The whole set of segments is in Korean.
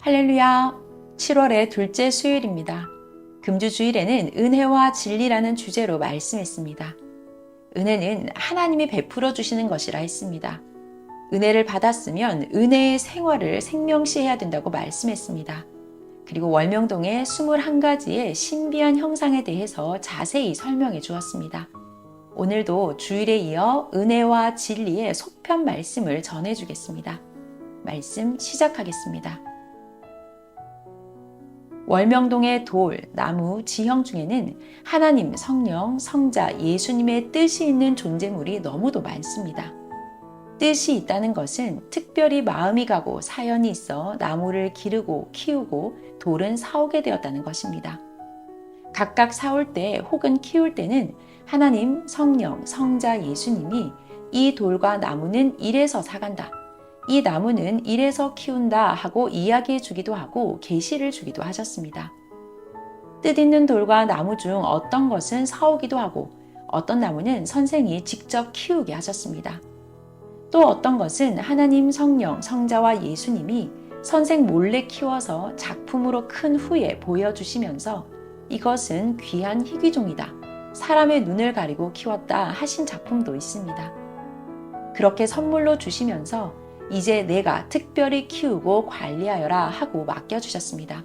할렐루야! 7월의 둘째 수요일입니다. 금주 주일에는 은혜와 진리라는 주제로 말씀했습니다. 은혜는 하나님이 베풀어 주시는 것이라 했습니다. 은혜를 받았으면 은혜의 생활을 생명시해야 된다고 말씀했습니다. 그리고 월명동의 21가지의 신비한 형상에 대해서 자세히 설명해 주었습니다. 오늘도 주일에 이어 은혜와 진리의 속편 말씀을 전해 주겠습니다. 말씀 시작하겠습니다. 월명동의 돌, 나무, 지형 중에는 하나님, 성령, 성자, 예수님의 뜻이 있는 존재물이 너무도 많습니다. 뜻이 있다는 것은 특별히 마음이 가고 사연이 있어 나무를 기르고 키우고 돌은 사오게 되었다는 것입니다. 각각 사올 때 혹은 키울 때는 하나님, 성령, 성자, 예수님이 이 돌과 나무는 이래서 사간다, 이 나무는 이래서 키운다 하고 이야기해 주기도 하고 계시를 주기도 하셨습니다. 뜻 있는 돌과 나무 중 어떤 것은 사오기도 하고 어떤 나무는 선생이 직접 키우게 하셨습니다. 또 어떤 것은 하나님, 성령, 성자와 예수님이 선생 몰래 키워서 작품으로 큰 후에 보여주시면서 이것은 귀한 희귀종이다, 사람의 눈을 가리고 키웠다 하신 작품도 있습니다. 그렇게 선물로 주시면서 이제 내가 특별히 키우고 관리하여라 하고 맡겨주셨습니다.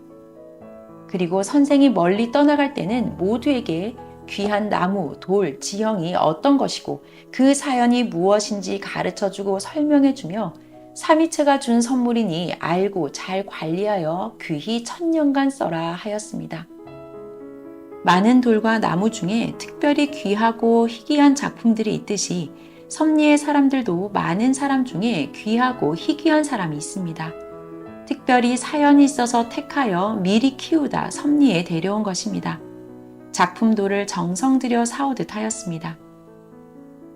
그리고 선생이 멀리 떠나갈 때는 모두에게 귀한 나무, 돌, 지형이 어떤 것이고 그 사연이 무엇인지 가르쳐주고 설명해주며 삼위체가 준 선물이니 알고 잘 관리하여 귀히 천년간 써라 하였습니다. 많은 돌과 나무 중에 특별히 귀하고 희귀한 작품들이 있듯이 섭리의 사람들도 많은 사람 중에 귀하고 희귀한 사람이 있습니다. 특별히 사연이 있어서 택하여 미리 키우다 섭리에 데려온 것입니다. 작품돌을 정성 들여 사오듯 하였습니다.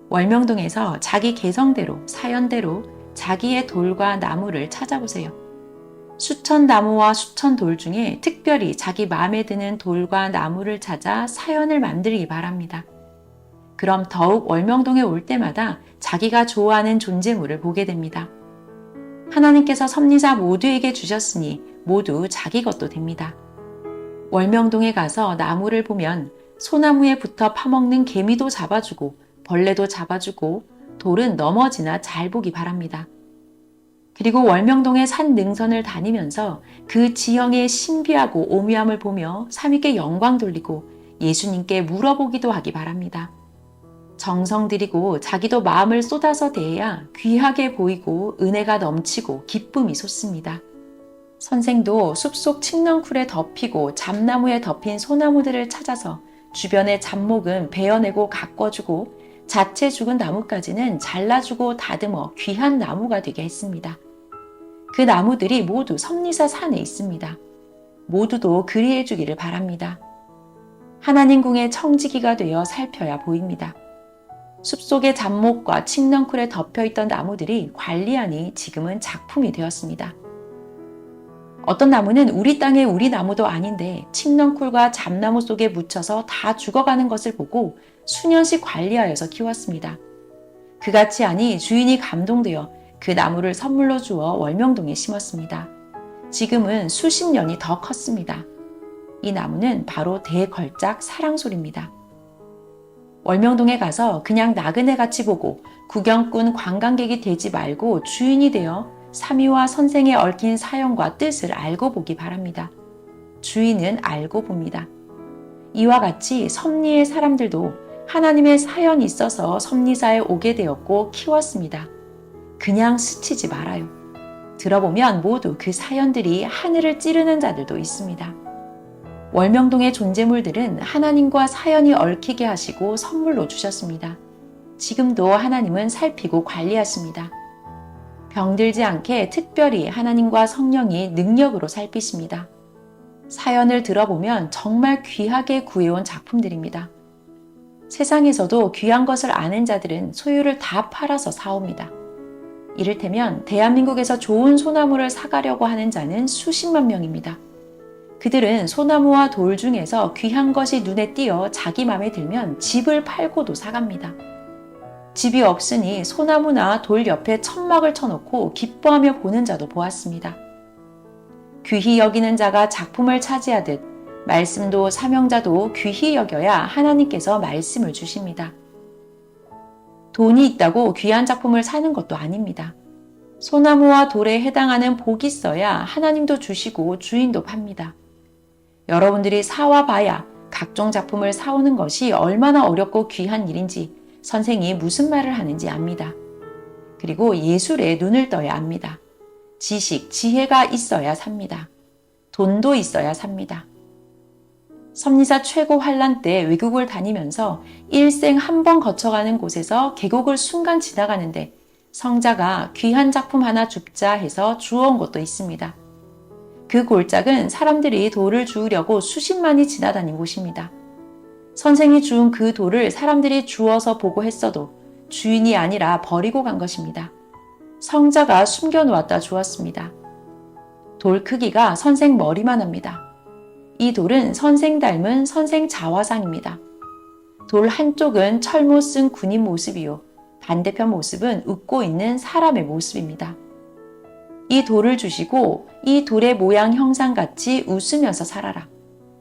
월명동에서 자기 개성대로, 사연대로 자기의 돌과 나무를 찾아보세요. 수천 나무와 수천 돌 중에 특별히 자기 마음에 드는 돌과 나무를 찾아 사연을 만들기 바랍니다. 그럼 더욱 월명동에 올 때마다 자기가 좋아하는 존재물을 보게 됩니다. 하나님께서 섭리자 모두에게 주셨으니 모두 자기 것도 됩니다. 월명동에 가서 나무를 보면 소나무에 붙어 파먹는 개미도 잡아주고 벌레도 잡아주고 돌은 넘어지나 잘 보기 바랍니다. 그리고 월명동의 산 능선을 다니면서 그 지형의 신비하고 오묘함을 보며 삼위께 영광 돌리고 예수님께 물어보기도 하기 바랍니다. 정성 들이고 자기도 마음을 쏟아서 대해야 귀하게 보이고 은혜가 넘치고 기쁨이 솟습니다. 선생도 숲속 칡넝쿨에 덮이고 잡나무에 덮인 소나무들을 찾아서 주변의 잡목은 베어내고 가꿔주고 자체 죽은 나무까지는 잘라주고 다듬어 귀한 나무가 되게 했습니다. 그 나무들이 모두 섭리사 산에 있습니다. 모두도 그리해 주기를 바랍니다. 하나님 궁의 청지기가 되어 살펴야 보입니다. 숲속의 잡목과 칡넝쿨에 덮여있던 나무들이 관리하니 지금은 작품이 되었습니다. 어떤 나무는 우리 땅의 우리 나무도 아닌데 칡넝쿨과 잡나무 속에 묻혀서 다 죽어가는 것을 보고 수년씩 관리하여서 키웠습니다. 그같이 하니 주인이 감동되어 그 나무를 선물로 주어 월명동에 심었습니다. 지금은 수십 년이 더 컸습니다. 이 나무는 바로 대걸작 사랑솔입니다. 월명동에 가서 그냥 나그네같이 보고 구경꾼 관광객이 되지 말고 주인이 되어 삼위와 선생에 얽힌 사연과 뜻을 알고 보기 바랍니다. 주인은 알고 봅니다. 이와 같이 섭리의 사람들도 하나님의 사연이 있어서 섭리사에 오게 되었고 키웠습니다. 그냥 스치지 말아요. 들어보면 모두 그 사연들이 하늘을 찌르는 자들도 있습니다. 월명동의 존재물들은 하나님과 사연이 얽히게 하시고 선물로 주셨습니다. 지금도 하나님은 살피고 관리하십니다. 병들지 않게 특별히 하나님과 성령이 능력으로 살피십니다. 사연을 들어보면 정말 귀하게 구해온 작품들입니다. 세상에서도 귀한 것을 아는 자들은 소유를 다 팔아서 사옵니다. 이를테면 대한민국에서 좋은 소나무를 사가려고 하는 자는 수십만 명입니다. 그들은 소나무와 돌 중에서 귀한 것이 눈에 띄어 자기 맘에 들면 집을 팔고도 사갑니다. 집이 없으니 소나무나 돌 옆에 천막을 쳐놓고 기뻐하며 보는 자도 보았습니다. 귀히 여기는 자가 작품을 차지하듯 말씀도 사명자도 귀히 여겨야 하나님께서 말씀을 주십니다. 돈이 있다고 귀한 작품을 사는 것도 아닙니다. 소나무와 돌에 해당하는 복이 있어야 하나님도 주시고 주인도 팝니다. 여러분들이 사와 봐야 각종 작품을 사오는 것이 얼마나 어렵고 귀한 일인지 선생이 무슨 말을 하는지 압니다. 그리고 예술에 눈을 떠야 합니다. 지식, 지혜가 있어야 삽니다. 돈도 있어야 삽니다. 섭리사 최고 환란 때 외국을 다니면서 일생 한 번 거쳐가는 곳에서 계곡을 순간 지나가는데 성자가 귀한 작품 하나 줍자 해서 주워온 곳도 있습니다. 그 골짜기는 사람들이 돌을 주우려고 수십만이 지나다닌 곳입니다. 선생이 주운 그 돌을 사람들이 주워서 보고 했어도 주인이 아니라 버리고 간 것입니다. 성자가 숨겨놓았다 주었습니다. 돌 크기가 선생 머리만 합니다. 이 돌은 선생 닮은 선생 자화상입니다. 돌 한쪽은 철모 쓴 군인 모습이요. 반대편 모습은 웃고 있는 사람의 모습입니다. 이 돌을 주시고 이 돌의 모양 형상같이 웃으면서 살아라.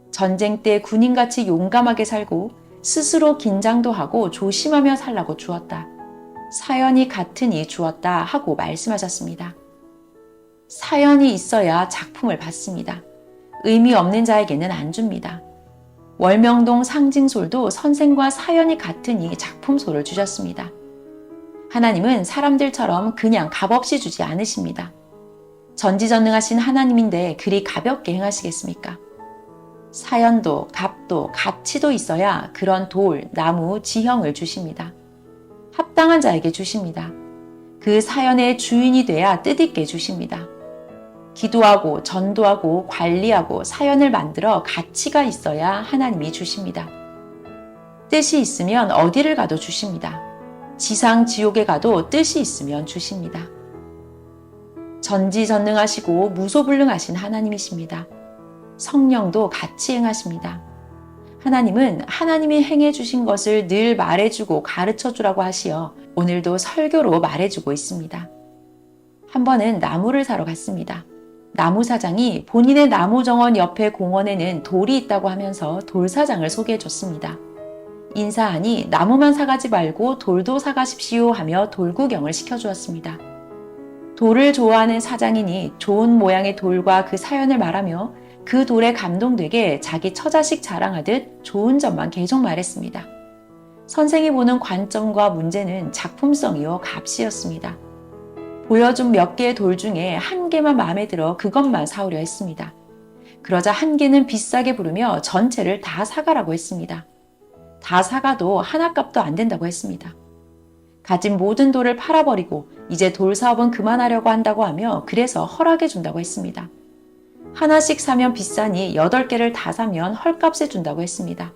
전쟁 때 군인같이 용감하게 살고 스스로 긴장도 하고 조심하며 살라고 주었다. 사연이 같으니 주었다 하고 말씀하셨습니다. 사연이 있어야 작품을 받습니다. 의미 없는 자에게는 안 줍니다. 월명동 상징솔도 선생과 사연이 같으니 작품솔을 주셨습니다. 하나님은 사람들처럼 그냥 값없이 주지 않으십니다. 전지전능하신 하나님인데 그리 가볍게 행하시겠습니까? 사연도 값도 가치도 있어야 그런 돌, 나무, 지형을 주십니다. 합당한 자에게 주십니다. 그 사연의 주인이 돼야 뜻있게 주십니다. 기도하고 전도하고 관리하고 사연을 만들어 가치가 있어야 하나님이 주십니다. 뜻이 있으면 어디를 가도 주십니다. 지상 지옥에 가도 뜻이 있으면 주십니다. 전지전능하시고 무소불능하신 하나님이십니다. 성령도 같이 행하십니다. 하나님은 하나님이 행해 주신 것을 늘 말해주고 가르쳐 주라고 하시어 오늘도 설교로 말해주고 있습니다. 한 번은 나무를 사러 갔습니다. 나무 사장이 본인의 나무 정원 옆에 공원에는 돌이 있다고 하면서 돌 사장을 소개해 줬습니다. 인사하니 나무만 사가지 말고 돌도 사가십시오 하며 돌 구경을 시켜주었습니다. 돌을 좋아하는 사장이니 좋은 모양의 돌과 그 사연을 말하며 그 돌에 감동되게 자기 처자식 자랑하듯 좋은 점만 계속 말했습니다. 선생이 보는 관점과 문제는 작품성이요 값이었습니다. 보여준 몇 개의 돌 중에 한 개만 마음에 들어 그것만 사오려 했습니다. 그러자 한 개는 비싸게 부르며 전체를 다 사가라고 했습니다. 다 사가도 하나 값도 안 된다고 했습니다. 가진 모든 돌을 팔아버리고 이제 돌 사업은 그만하려고 한다고 하며 그래서 허락해 준다고 했습니다. 하나씩 사면 비싸니 8개를 다 사면 헐값에 준다고 했습니다.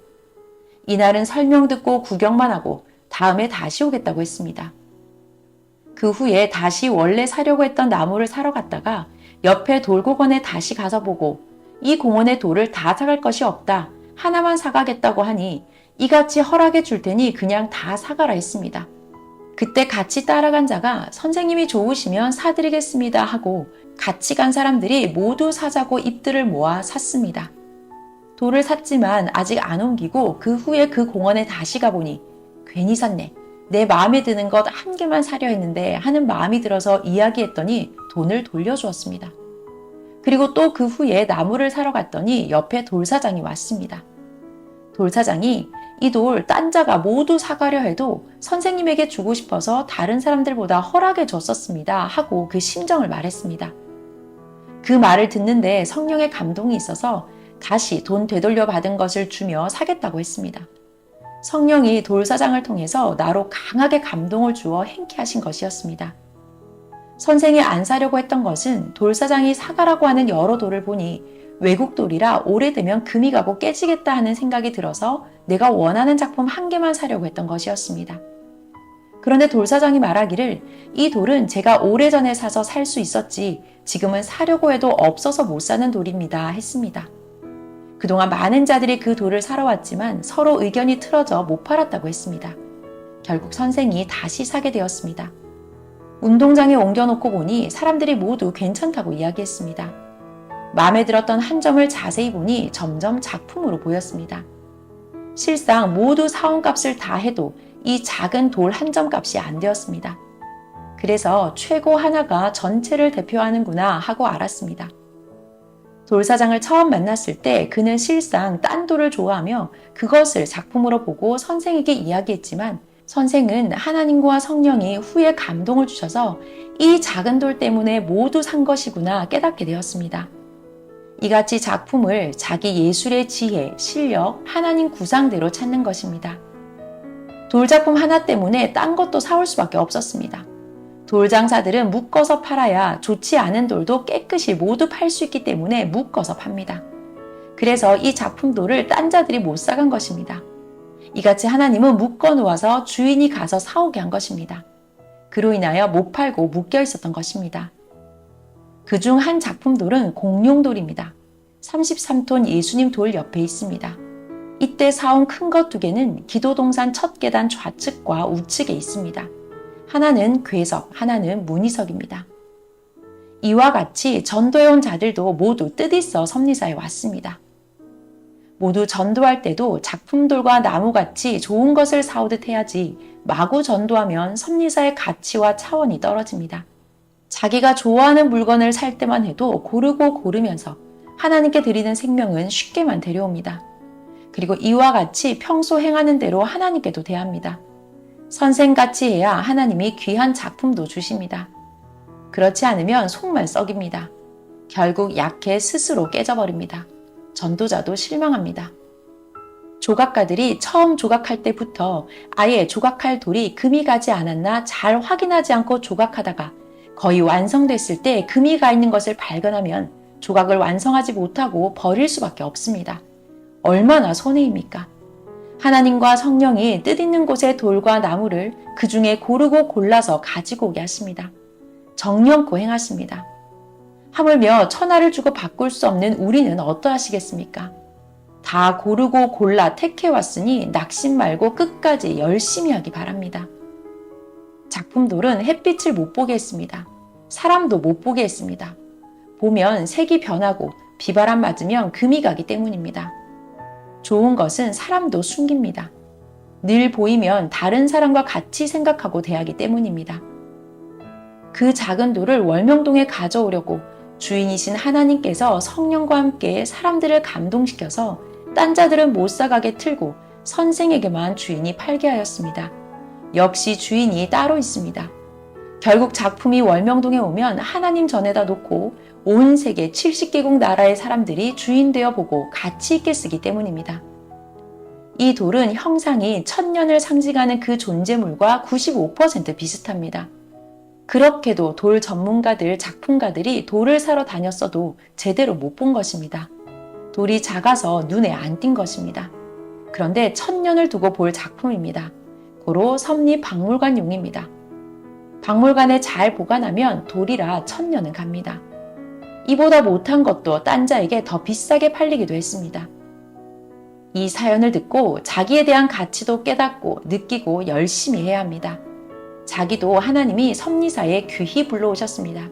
이날은 설명 듣고 구경만 하고 다음에 다시 오겠다고 했습니다. 그 후에 다시 원래 사려고 했던 나무를 사러 갔다가 옆에 돌공원에 다시 가서 보고 이 공원의 돌을 다 사갈 것이 없다. 하나만 사가겠다고 하니 이같이 허락해 줄 테니 그냥 다 사가라 했습니다. 그때 같이 따라간 자가 선생님이 좋으시면 사드리겠습니다 하고 같이 간 사람들이 모두 사자고 입들을 모아 샀습니다. 돌을 샀지만 아직 안 옮기고 그 후에 그 공원에 다시 가보니 괜히 샀네. 내 마음에 드는 것 한 개만 사려 했는데 하는 마음이 들어서 이야기했더니 돈을 돌려주었습니다. 그리고 또 그 후에 나무를 사러 갔더니 옆에 돌사장이 왔습니다. 돌사장이 이 돌 딴 자가 모두 사가려 해도 선생님에게 주고 싶어서 다른 사람들보다 허락해 줬었습니다 하고 그 심정을 말했습니다. 그 말을 듣는데 성령의 감동이 있어서 다시 돈 되돌려 받은 것을 주며 사겠다고 했습니다. 성령이 돌사장을 통해서 나로 강하게 감동을 주어 행케 하신 것이었습니다. 선생이 안 사려고 했던 것은 돌사장이 사가라고 하는 여러 돌을 보니 외국 돌이라 오래되면 금이 가고 깨지겠다 하는 생각이 들어서 내가 원하는 작품 한 개만 사려고 했던 것이었습니다. 그런데 돌사장이 말하기를 이 돌은 제가 오래전에 사서 살 수 있었지 지금은 사려고 해도 없어서 못 사는 돌입니다 했습니다. 그동안 많은 자들이 그 돌을 사러 왔지만 서로 의견이 틀어져 못 팔았다고 했습니다. 결국 선생이 다시 사게 되었습니다. 운동장에 옮겨놓고 보니 사람들이 모두 괜찮다고 이야기했습니다. 마음에 들었던 한 점을 자세히 보니 점점 작품으로 보였습니다. 실상 모두 사온 값을 다 해도 이 작은 돌 한 점 값이 안 되었습니다. 그래서 최고 하나가 전체를 대표하는구나 하고 알았습니다. 돌사장을 처음 만났을 때 그는 실상 딴 돌을 좋아하며 그것을 작품으로 보고 선생에게 이야기했지만 선생은 하나님과 성령이 후에 감동을 주셔서 이 작은 돌 때문에 모두 산 것이구나 깨닫게 되었습니다. 이같이 작품을 자기 예술의 지혜, 실력, 하나님 구상대로 찾는 것입니다. 돌작품 하나 때문에 딴 것도 사올 수밖에 없었습니다. 돌장사들은 묶어서 팔아야 좋지 않은 돌도 깨끗이 모두 팔 수 있기 때문에 묶어서 팝니다. 그래서 이 작품돌을 딴 자들이 못 사간 것입니다. 이같이 하나님은 묶어 놓아서 주인이 가서 사오게 한 것입니다. 그로 인하여 못 팔고 묶여 있었던 것입니다. 그중 한 작품돌은 공룡돌입니다. 33톤 예수님 돌 옆에 있습니다. 이때 사온 큰 것 2개는 기도동산 첫 계단 좌측과 우측에 있습니다. 하나는 궤석, 하나는 문희석입니다. 이와 같이 전도해온 자들도 모두 뜻있어 섭리사에 왔습니다. 모두 전도할 때도 작품돌과 나무같이 좋은 것을 사오듯 해야지 마구 전도하면 섭리사의 가치와 차원이 떨어집니다. 자기가 좋아하는 물건을 살 때만 해도 고르고 고르면서 하나님께 드리는 생명은 쉽게만 데려옵니다. 그리고 이와 같이 평소 행하는 대로 하나님께도 대합니다. 선생같이 해야 하나님이 귀한 작품도 주십니다. 그렇지 않으면 속만 썩입니다. 결국 약해 스스로 깨져버립니다. 전도자도 실망합니다. 조각가들이 처음 조각할 때부터 아예 조각할 돌이 금이 가지 않았나 잘 확인하지 않고 조각하다가 거의 완성됐을 때 금이 가 있는 것을 발견하면 조각을 완성하지 못하고 버릴 수밖에 없습니다. 얼마나 손해입니까? 하나님과 성령이 뜻있는 곳의 돌과 나무를 그 중에 고르고 골라서 가지고 오게 하십니다. 정령코 행하십니다. 하물며 천하를 주고 바꿀 수 없는 우리는 어떠하시겠습니까? 다 고르고 골라 택해왔으니 낙심 말고 끝까지 열심히 하기 바랍니다. 작품돌은 햇빛을 못 보게 했습니다. 사람도 못 보게 했습니다. 보면 색이 변하고 비바람 맞으면 금이 가기 때문입니다. 좋은 것은 사람도 숨깁니다. 늘 보이면 다른 사람과 같이 생각하고 대하기 때문입니다. 그 작은 돌을 월명동에 가져오려고 주인이신 하나님께서 성령과 함께 사람들을 감동시켜서 딴 자들은 못 사가게 틀고 선생에게만 주인이 팔게 하였습니다. 역시 주인이 따로 있습니다. 결국 작품이 월명동에 오면 하나님 전에다 놓고 온 세계 70개국 나라의 사람들이 주인 되어 보고 가치 있게 쓰기 때문입니다. 이 돌은 형상이 1000년을 상징하는 그 존재물과 95% 비슷합니다. 그렇게도 돌 전문가들, 작품가들이 돌을 사러 다녔어도 제대로 못 본 것입니다. 돌이 작아서 눈에 안 띈 것입니다. 그런데 1000년을 두고 볼 작품입니다. 고로 섭리박물관용입니다. 박물관에 잘 보관하면 돌이라 1000년은 갑니다. 이보다 못한 것도 딴 자에게 더 비싸게 팔리기도 했습니다. 이 사연을 듣고 자기에 대한 가치도 깨닫고 느끼고 열심히 해야 합니다. 자기도 하나님이 섭리사에 귀히 불러오셨습니다.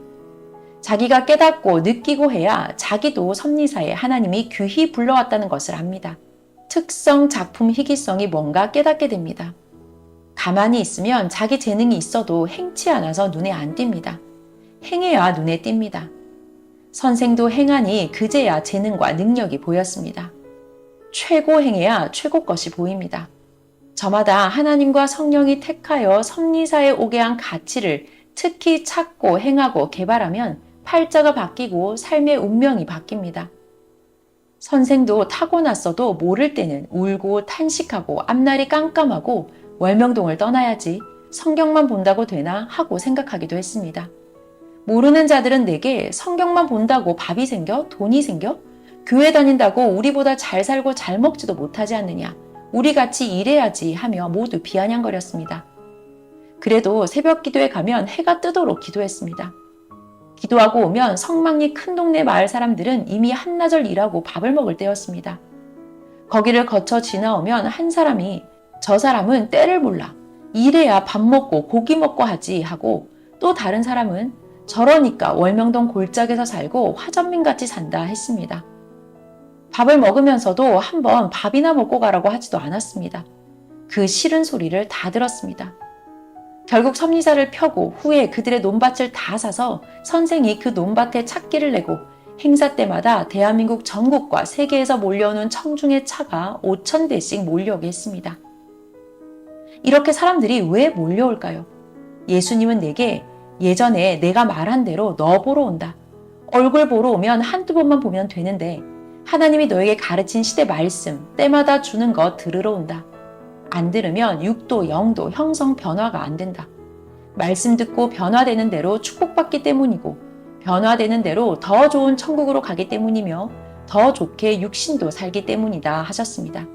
자기가 깨닫고 느끼고 해야 자기도 섭리사에 하나님이 귀히 불러왔다는 것을 압니다. 특성, 작품, 희귀성이 뭔가 깨닫게 됩니다. 가만히 있으면 자기 재능이 있어도 행치 않아서 눈에 안 띕니다. 행해야 눈에 띕니다. 선생도 행하니 그제야 재능과 능력이 보였습니다. 최고 행해야 최고 것이 보입니다. 저마다 하나님과 성령이 택하여 섭리사에 오게 한 가치를 특히 찾고 행하고 개발하면 팔자가 바뀌고 삶의 운명이 바뀝니다. 선생도 타고났어도 모를 때는 울고 탄식하고 앞날이 깜깜하고 월명동을 떠나야지 성경만 본다고 되나 하고 생각하기도 했습니다. 모르는 자들은 내게 성경만 본다고 밥이 생겨? 돈이 생겨? 교회 다닌다고 우리보다 잘 살고 잘 먹지도 못하지 않느냐? 우리같이 일해야지 하며 모두 비아냥거렸습니다. 그래도 새벽 기도에 가면 해가 뜨도록 기도했습니다. 기도하고 오면 성막리 큰 동네 마을 사람들은 이미 한나절 일하고 밥을 먹을 때였습니다. 거기를 거쳐 지나오면 한 사람이 저 사람은 때를 몰라. 일해야 밥 먹고 고기 먹고 하지 하고 또 다른 사람은 저러니까 월명동 골짜기에서 살고 화전민같이 산다 했습니다. 밥을 먹으면서도 한번 밥이나 먹고 가라고 하지도 않았습니다. 그 싫은 소리를 다 들었습니다. 결국 섭리사를 펴고 후에 그들의 논밭을 다 사서 선생이 그 논밭에 찾기를 내고 행사 때마다 대한민국 전국과 세계에서 몰려오는 청중의 차가 5,000대씩 몰려오게 했습니다. 이렇게 사람들이 왜 몰려올까요? 예수님은 내게 예전에 내가 말한 대로 너 보러 온다. 얼굴 보러 오면 한두 번만 보면 되는데 하나님이 너에게 가르친 시대 말씀 때마다 주는 거 들으러 온다. 안 들으면 6도, 0도 형성 변화가 안 된다. 말씀 듣고 변화되는 대로 축복받기 때문이고 변화되는 대로 더 좋은 천국으로 가기 때문이며 더 좋게 육신도 살기 때문이다 하셨습니다.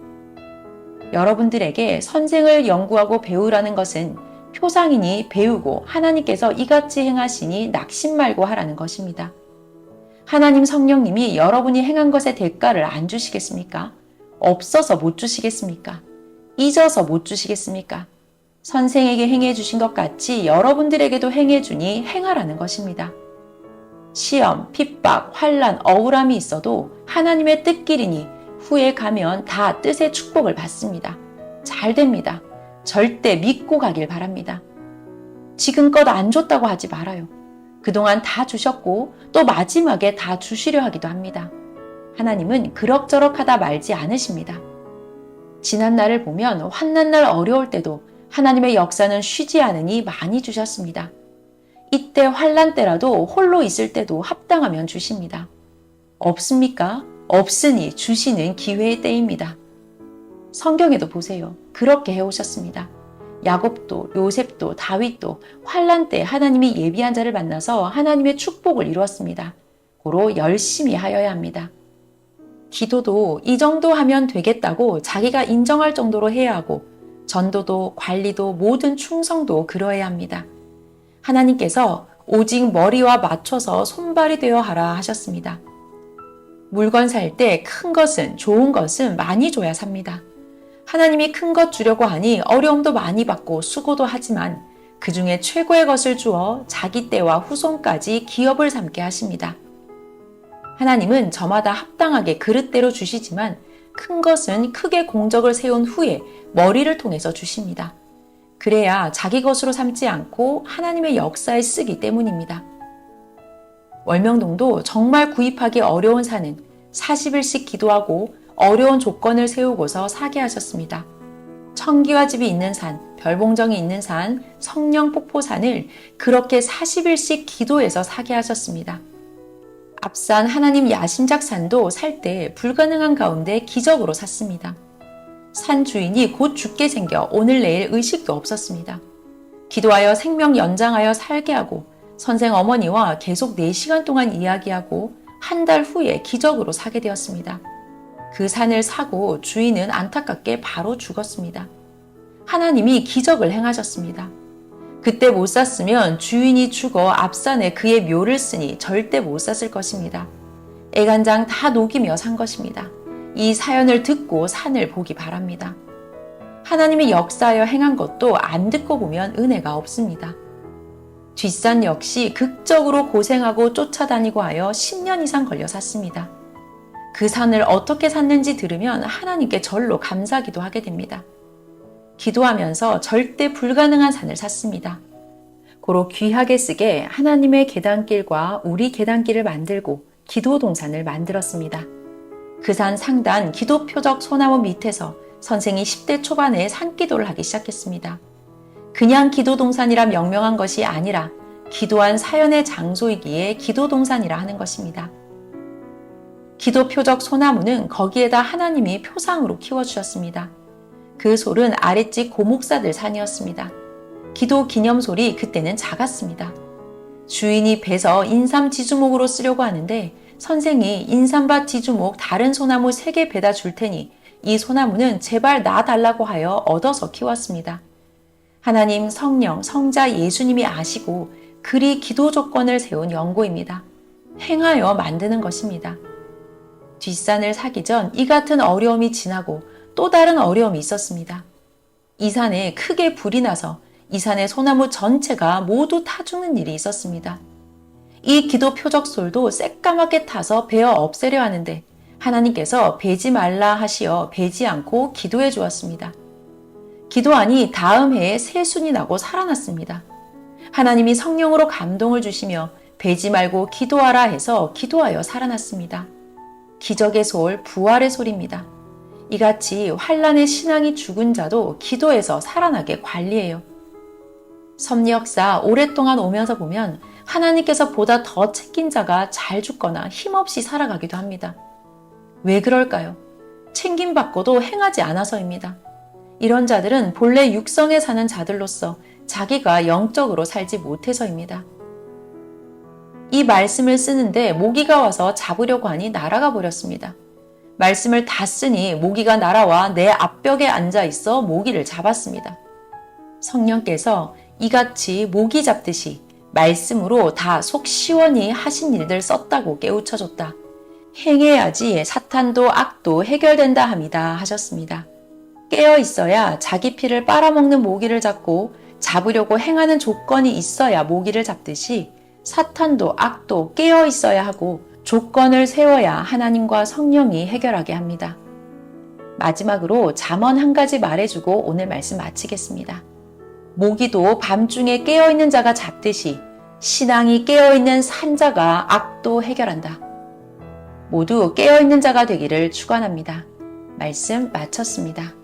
여러분들에게 선생을 연구하고 배우라는 것은 표상이니 배우고 하나님께서 이같이 행하시니 낙심 말고 하라는 것입니다. 하나님 성령님이 여러분이 행한 것의 대가를 안 주시겠습니까? 없어서 못 주시겠습니까? 잊어서 못 주시겠습니까? 선생에게 행해 주신 것 같이 여러분들에게도 행해 주니 행하라는 것입니다. 시험, 핍박, 환난, 억울함이 있어도 하나님의 뜻끼리니 후에 가면 다 뜻의 축복을 받습니다. 잘 됩니다. 절대 믿고 가길 바랍니다. 지금껏 안 줬다고 하지 말아요. 그동안 다 주셨고 또 마지막에 다 주시려 하기도 합니다. 하나님은 그럭저럭 하다 말지 않으십니다. 지난 날을 보면 환난 날 어려울 때도 하나님의 역사는 쉬지 않으니 많이 주셨습니다. 이때 환난 때라도 홀로 있을 때도 합당하면 주십니다. 없습니까? 없으니 주시는 기회의 때입니다. 성경에도 보세요. 그렇게 해오셨습니다. 야곱도 요셉도 다윗도 환난 때 하나님이 예비한 자를 만나서 하나님의 축복을 이루었습니다. 고로 열심히 하여야 합니다. 기도도 이 정도 하면 되겠다고 자기가 인정할 정도로 해야 하고 전도도 관리도 모든 충성도 그러해야 합니다. 하나님께서 오직 머리와 맞춰서 손발이 되어 하라 하셨습니다. 물건 살 때 큰 것은 좋은 것은 많이 줘야 삽니다. 하나님이 큰 것 주려고 하니 어려움도 많이 받고 수고도 하지만 그 중에 최고의 것을 주어 자기 때와 후손까지 기업을 삼게 하십니다. 하나님은 저마다 합당하게 그릇대로 주시지만 큰 것은 크게 공적을 세운 후에 머리를 통해서 주십니다. 그래야 자기 것으로 삼지 않고 하나님의 역사에 쓰기 때문입니다. 월명동도 정말 구입하기 어려운 산은 40일씩 기도하고 어려운 조건을 세우고서 사게 하셨습니다. 청기와 집이 있는 산, 별봉정이 있는 산, 성령폭포산을 그렇게 40일씩 기도해서 사게 하셨습니다. 앞산 하나님 야심작산도 살 때 불가능한 가운데 기적으로 샀습니다. 산 주인이 곧 죽게 생겨 오늘 내일 의식도 없었습니다. 기도하여 생명 연장하여 살게 하고 선생 어머니와 계속 4시간 동안 이야기하고 한 달 후에 기적으로 사게 되었습니다. 그 산을 사고 주인은 안타깝게 바로 죽었습니다. 하나님이 기적을 행하셨습니다. 그때 못 샀으면 주인이 죽어 앞산에 그의 묘를 쓰니 절대 못 샀을 것입니다. 애간장 다 녹이며 산 것입니다. 이 사연을 듣고 산을 보기 바랍니다. 하나님이 역사하여 행한 것도 안 듣고 보면 은혜가 없습니다. 뒷산 역시 극적으로 고생하고 쫓아다니고 하여 10년 이상 걸려 샀습니다. 그 산을 어떻게 샀는지 들으면 하나님께 절로 감사기도 하게 됩니다. 기도하면서 절대 불가능한 산을 샀습니다. 고로 귀하게 쓰게 하나님의 계단길과 우리 계단길을 만들고 기도 동산을 만들었습니다. 그 산 상단 기도 표적 소나무 밑에서 선생이 10대 초반에 산기도를 하기 시작했습니다. 그냥 기도 동산이라 명명한 것이 아니라 기도한 사연의 장소이기에 기도 동산이라 하는 것입니다. 기도 표적 소나무는 거기에다 하나님이 표상으로 키워주셨습니다. 그 솔은 아랫집 고목사들 산이었습니다. 기도 기념솔이 그때는 작았습니다. 주인이 베서 인삼 지주목으로 쓰려고 하는데 선생이 인삼밭 지주목 다른 소나무 3개 베다 줄 테니 이 소나무는 제발 나 달라고 하여 얻어서 키웠습니다. 하나님, 성령, 성자 예수님이 아시고 그리 기도 조건을 세운 연고입니다. 행하여 만드는 것입니다. 뒷산을 사기 전 이 같은 어려움이 지나고 또 다른 어려움이 있었습니다. 이 산에 크게 불이 나서 이 산의 소나무 전체가 모두 타 죽는 일이 있었습니다. 이 기도 표적솔도 새까맣게 타서 베어 없애려 하는데 하나님께서 베지 말라 하시어 베지 않고 기도해 주었습니다. 기도하니 다음 해에 새순이 나고 살아났습니다. 하나님이 성령으로 감동을 주시며 베지 말고 기도하라 해서 기도하여 살아났습니다. 기적의 소울, 부활의 소리입니다. 이같이 환난의 신앙이 죽은 자도 기도해서 살아나게 관리해요. 섭리 역사 오랫동안 오면서 보면 하나님께서 보다 더 챙긴 자가 잘 죽거나 힘없이 살아가기도 합니다. 왜 그럴까요? 챙김받고도 행하지 않아서입니다. 이런 자들은 본래 육성에 사는 자들로서 자기가 영적으로 살지 못해서입니다. 이 말씀을 쓰는데 모기가 와서 잡으려고 하니 날아가 버렸습니다. 말씀을 다 쓰니 모기가 날아와 내 앞벽에 앉아 있어 모기를 잡았습니다. 성령께서 이같이 모기 잡듯이 말씀으로 다 속 시원히 하신 일들 썼다고 깨우쳐줬다. 행해야지 사탄도 악도 해결된다 함이다 하셨습니다. 깨어 있어야 자기 피를 빨아먹는 모기를 잡고 잡으려고 행하는 조건이 있어야 모기를 잡듯이 사탄도 악도 깨어 있어야 하고 조건을 세워야 하나님과 성령이 해결하게 합니다. 마지막으로 잠언 한 가지 말해주고 오늘 말씀 마치겠습니다. 모기도 밤중에 깨어있는 자가 잡듯이 신앙이 깨어있는 산자가 악도 해결한다. 모두 깨어있는 자가 되기를 축원합니다. 말씀 마쳤습니다.